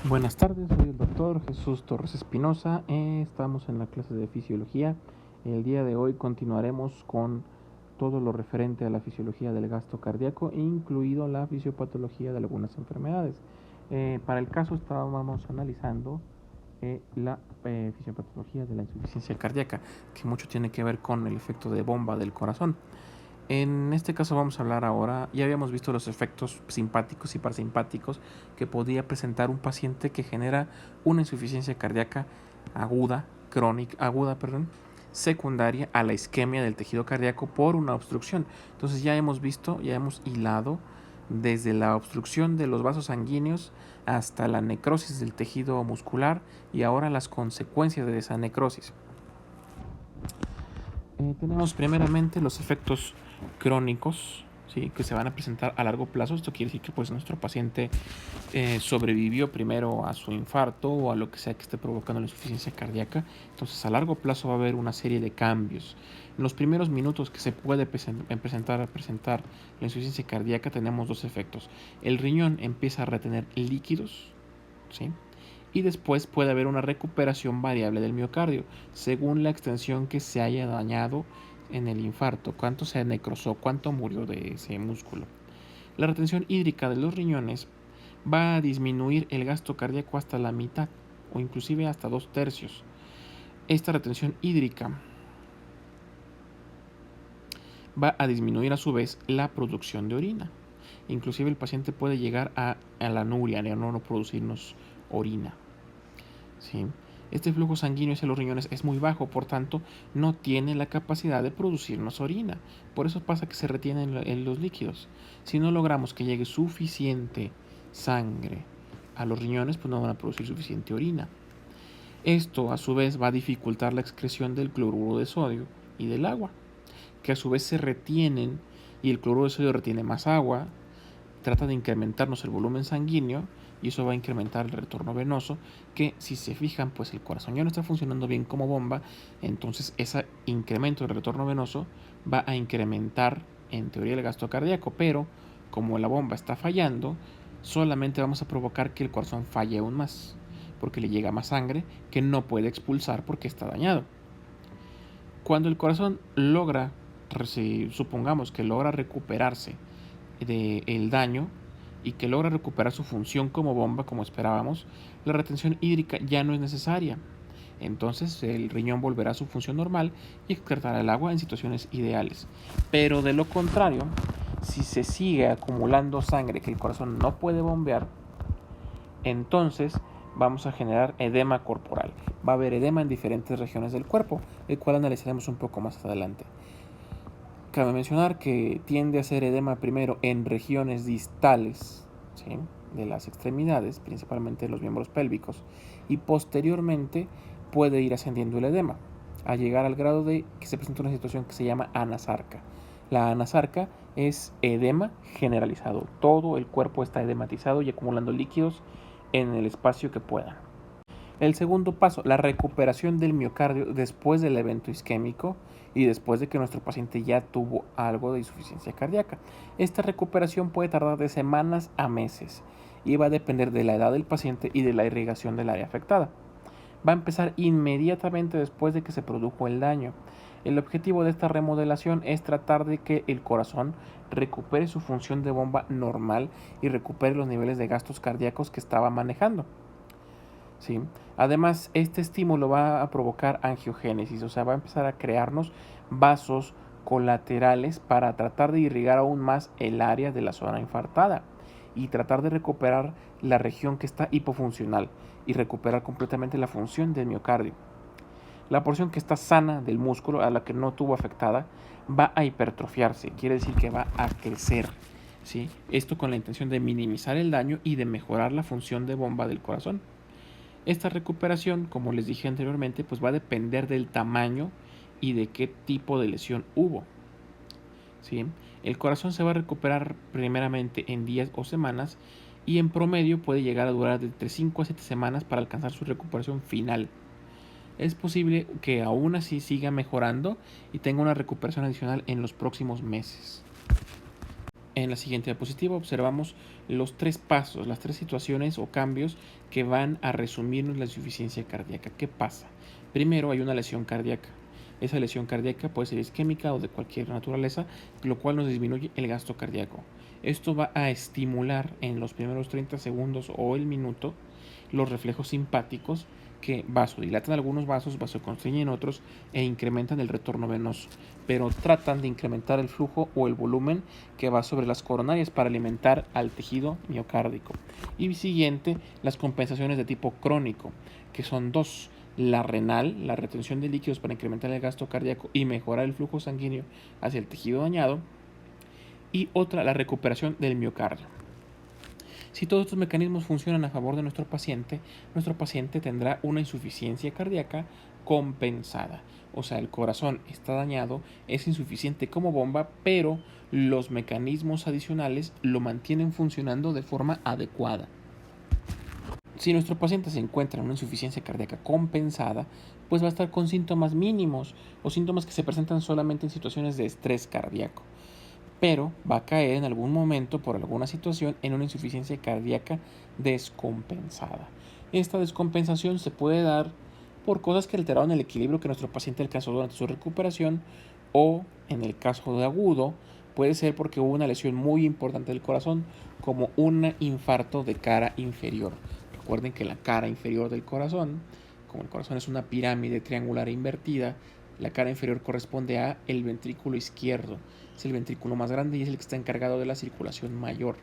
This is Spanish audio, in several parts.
Buenas tardes, soy el doctor Jesús Torres Espinosa. Estamos en la clase de fisiología. El día de hoy continuaremos con todo lo referente a la fisiología del gasto cardíaco, incluido la fisiopatología de algunas enfermedades. Para el caso estábamos analizando la fisiopatología de la insuficiencia cardíaca, que mucho tiene que ver con el efecto de bomba del corazón. En este caso vamos a hablar ahora, ya habíamos visto los efectos simpáticos y parasimpáticos que podía presentar un paciente que genera una insuficiencia cardíaca aguda, secundaria a la isquemia del tejido cardíaco por una obstrucción. Entonces ya hemos visto, ya hemos hilado desde la obstrucción de los vasos sanguíneos hasta la necrosis del tejido muscular y ahora las consecuencias de esa necrosis. Tenemos primeramente los efectos crónicos, ¿sí?, que se van a presentar a largo plazo. Esto quiere decir que pues nuestro paciente sobrevivió primero a su infarto o a lo que sea que esté provocando la insuficiencia cardíaca. Entonces a largo plazo va a haber una serie de cambios. En los primeros minutos que se puede presentar la insuficiencia cardíaca tenemos dos efectos. El riñón empieza a retener líquidos, ¿sí?, y después puede haber una recuperación variable del miocardio según la extensión que se haya dañado en el infarto, cuánto se necrosó, cuánto murió de ese músculo. La retención hídrica de los riñones va a disminuir el gasto cardíaco hasta la mitad o inclusive hasta 2/3. Esta retención hídrica va a disminuir a su vez la producción de orina. Inclusive el paciente puede llegar a la anuria, a no producirnos orina. ¿Sí? Este flujo sanguíneo hacia los riñones es muy bajo, por tanto, no tiene la capacidad de producirnos orina. Por eso pasa que se retienen en los líquidos. Si no logramos que llegue suficiente sangre a los riñones, pues no van a producir suficiente orina. Esto, a su vez, va a dificultar la excreción del cloruro de sodio y del agua, que a su vez se retienen, y el cloruro de sodio retiene más agua, trata de incrementarnos el volumen sanguíneo y eso va a incrementar el retorno venoso, que si se fijan, pues el corazón ya no está funcionando bien como bomba. Entonces ese incremento del retorno venoso va a incrementar en teoría el gasto cardíaco, pero como la bomba está fallando, solamente vamos a provocar que el corazón falle aún más, porque le llega más sangre que no puede expulsar porque está dañado. Cuando el corazón logra, supongamos que logra recuperarse del daño y que logra recuperar su función como bomba como esperábamos, la retención hídrica ya no es necesaria. Entonces el riñón volverá a su función normal y excretará el agua en situaciones ideales. Pero de lo contrario, si se sigue acumulando sangre que el corazón no puede bombear, entonces vamos a generar edema corporal. Va a haber edema en diferentes regiones del cuerpo, el cual analizaremos un poco más adelante. Cabe mencionar que tiende a ser edema primero en regiones distales, ¿sí?, de las extremidades, principalmente los miembros pélvicos, y posteriormente puede ir ascendiendo el edema, a llegar al grado de que se presenta una situación que se llama anasarca. La anasarca es edema generalizado, todo el cuerpo está edematizado y acumulando líquidos en el espacio que pueda. El segundo paso, la recuperación del miocardio después del evento isquémico y después de que nuestro paciente ya tuvo algo de insuficiencia cardíaca. Esta recuperación puede tardar de semanas a meses y va a depender de la edad del paciente y de la irrigación del área afectada. Va a empezar inmediatamente después de que se produjo el daño. El objetivo de esta remodelación es tratar de que el corazón recupere su función de bomba normal y recupere los niveles de gastos cardíacos que estaba manejando. ¿Sí? Además, este estímulo va a provocar angiogénesis, o sea, va a empezar a crearnos vasos colaterales para tratar de irrigar aún más el área de la zona infartada y tratar de recuperar la región que está hipofuncional y recuperar completamente la función del miocardio. La porción que está sana del músculo, a la que no tuvo afectada, va a hipertrofiarse, quiere decir que va a crecer. ¿Sí? Esto con la intención de minimizar el daño y de mejorar la función de bomba del corazón. Esta recuperación, como les dije anteriormente, pues va a depender del tamaño y de qué tipo de lesión hubo. ¿Sí? El corazón se va a recuperar primeramente en días o semanas y en promedio puede llegar a durar de entre 5 a 7 semanas para alcanzar su recuperación final. Es posible que aún así siga mejorando y tenga una recuperación adicional en los próximos meses. En la siguiente diapositiva observamos los 3 pasos, las 3 situaciones o cambios que van a resumirnos la insuficiencia cardíaca. ¿Qué pasa? Primero hay una lesión cardíaca. Esa lesión cardíaca puede ser isquémica o de cualquier naturaleza, lo cual nos disminuye el gasto cardíaco. Esto va a estimular en los primeros 30 segundos o el minuto los reflejos simpáticos que vasodilatan algunos vasos, vasoconstriñen otros e incrementan el retorno venoso, pero tratan de incrementar el flujo o el volumen que va sobre las coronarias para alimentar al tejido miocárdico. Y siguiente, las compensaciones de tipo crónico, que son dos: la renal, la retención de líquidos para incrementar el gasto cardíaco y mejorar el flujo sanguíneo hacia el tejido dañado, y otra, la recuperación del miocardio. Si todos estos mecanismos funcionan a favor de nuestro paciente tendrá una insuficiencia cardíaca compensada. O sea, el corazón está dañado, es insuficiente como bomba, pero los mecanismos adicionales lo mantienen funcionando de forma adecuada. Si nuestro paciente se encuentra en una insuficiencia cardíaca compensada, pues va a estar con síntomas mínimos o síntomas que se presentan solamente en situaciones de estrés cardíaco, pero va a caer en algún momento por alguna situación en una insuficiencia cardíaca descompensada. Esta descompensación se puede dar por cosas que alteraron el equilibrio que nuestro paciente alcanzó durante su recuperación, o en el caso de agudo puede ser porque hubo una lesión muy importante del corazón, como un infarto de cara inferior. Recuerden que la cara inferior del corazón, como el corazón es una pirámide triangular e invertida, la cara inferior corresponde a el ventrículo izquierdo. Es el ventrículo más grande y es el que está encargado de la circulación mayor.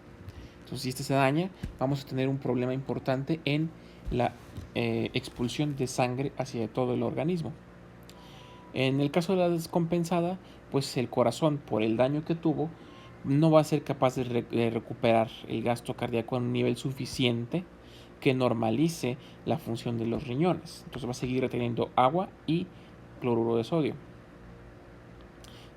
Entonces, si este se daña, vamos a tener un problema importante en la expulsión de sangre hacia todo el organismo. En el caso de la descompensada, pues el corazón, por el daño que tuvo, no va a ser capaz de recuperar el gasto cardíaco en un nivel suficiente que normalice la función de los riñones. Entonces va a seguir reteniendo agua y cloruro de sodio.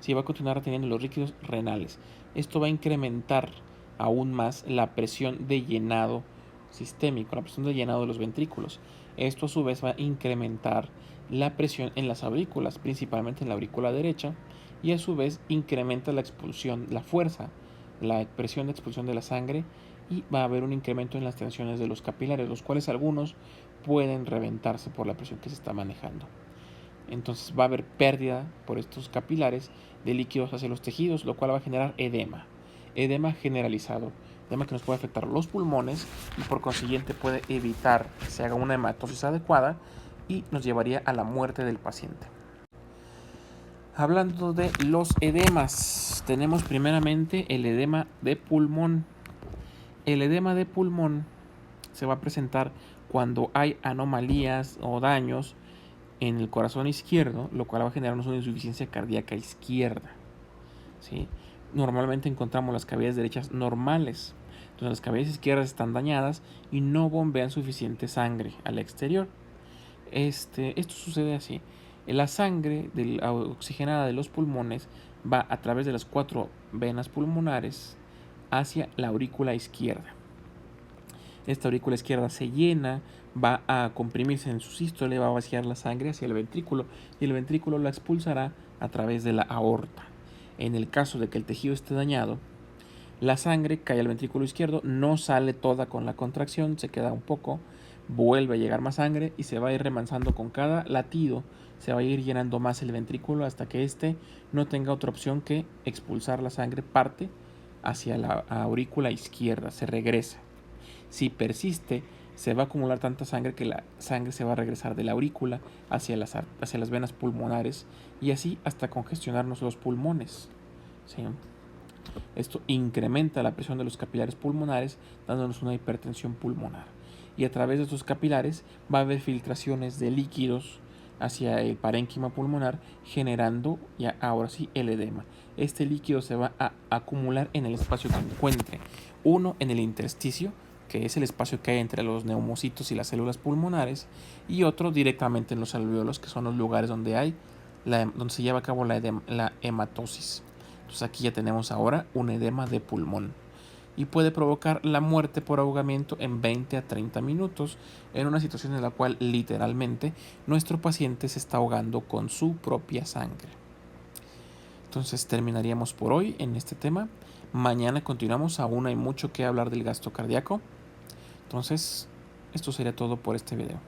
Sí, va a continuar reteniendo los líquidos renales. Esto va a incrementar aún más la presión de llenado sistémico, la presión de llenado de los ventrículos. Esto a su vez va a incrementar la presión en las aurículas, principalmente en la aurícula derecha, y a su vez incrementa la expulsión, la fuerza, la presión de expulsión de la sangre, y va a haber un incremento en las tensiones de los capilares, los cuales algunos pueden reventarse por la presión que se está manejando. Entonces va a haber pérdida por estos capilares de líquidos hacia los tejidos, lo cual va a generar edema generalizado, edema que nos puede afectar los pulmones y por consiguiente puede evitar que se haga una hematosis adecuada y nos llevaría a la muerte del paciente. Hablando de los edemas, tenemos primeramente el edema de pulmón. El edema de pulmón se va a presentar cuando hay anomalías o daños en el corazón izquierdo, lo cual va a generarnos una insuficiencia cardíaca izquierda. ¿Sí? Normalmente encontramos las cavidades derechas normales, entonces las cavidades izquierdas están dañadas y no bombean suficiente sangre al exterior. Esto sucede así: la sangre oxigenada de los pulmones va a través de las 4 venas pulmonares hacia la aurícula izquierda. Esta aurícula izquierda se llena, va a comprimirse en su sístole, va a vaciar la sangre hacia el ventrículo y el ventrículo la expulsará a través de la aorta. En el caso de que el tejido esté dañado, la sangre cae al ventrículo izquierdo, no sale toda con la contracción, se queda un poco, vuelve a llegar más sangre y se va a ir remansando con cada latido, se va a ir llenando más el ventrículo hasta que éste no tenga otra opción que expulsar la sangre, parte hacia la aurícula izquierda, se regresa. Si persiste, se va a acumular tanta sangre que la sangre se va a regresar de la aurícula hacia las venas pulmonares y así hasta congestionarnos los pulmones. ¿Sí? Esto incrementa la presión de los capilares pulmonares, dándonos una hipertensión pulmonar. Y a través de estos capilares va a haber filtraciones de líquidos hacia el parénquima pulmonar, generando ya ahora sí el edema. Este líquido se va a acumular en el espacio que encuentre. Uno en el intersticio, que es el espacio que hay entre los neumocitos y las células pulmonares, y otro directamente en los alveolos, que son los lugares donde se lleva a cabo la hematosis. Entonces aquí ya tenemos ahora un edema de pulmón y puede provocar la muerte por ahogamiento en 20 a 30 minutos en una situación en la cual literalmente nuestro paciente se está ahogando con su propia sangre. Entonces terminaríamos por hoy en este tema. Mañana continuamos, aún hay mucho que hablar del gasto cardíaco. Entonces, esto sería todo por este video.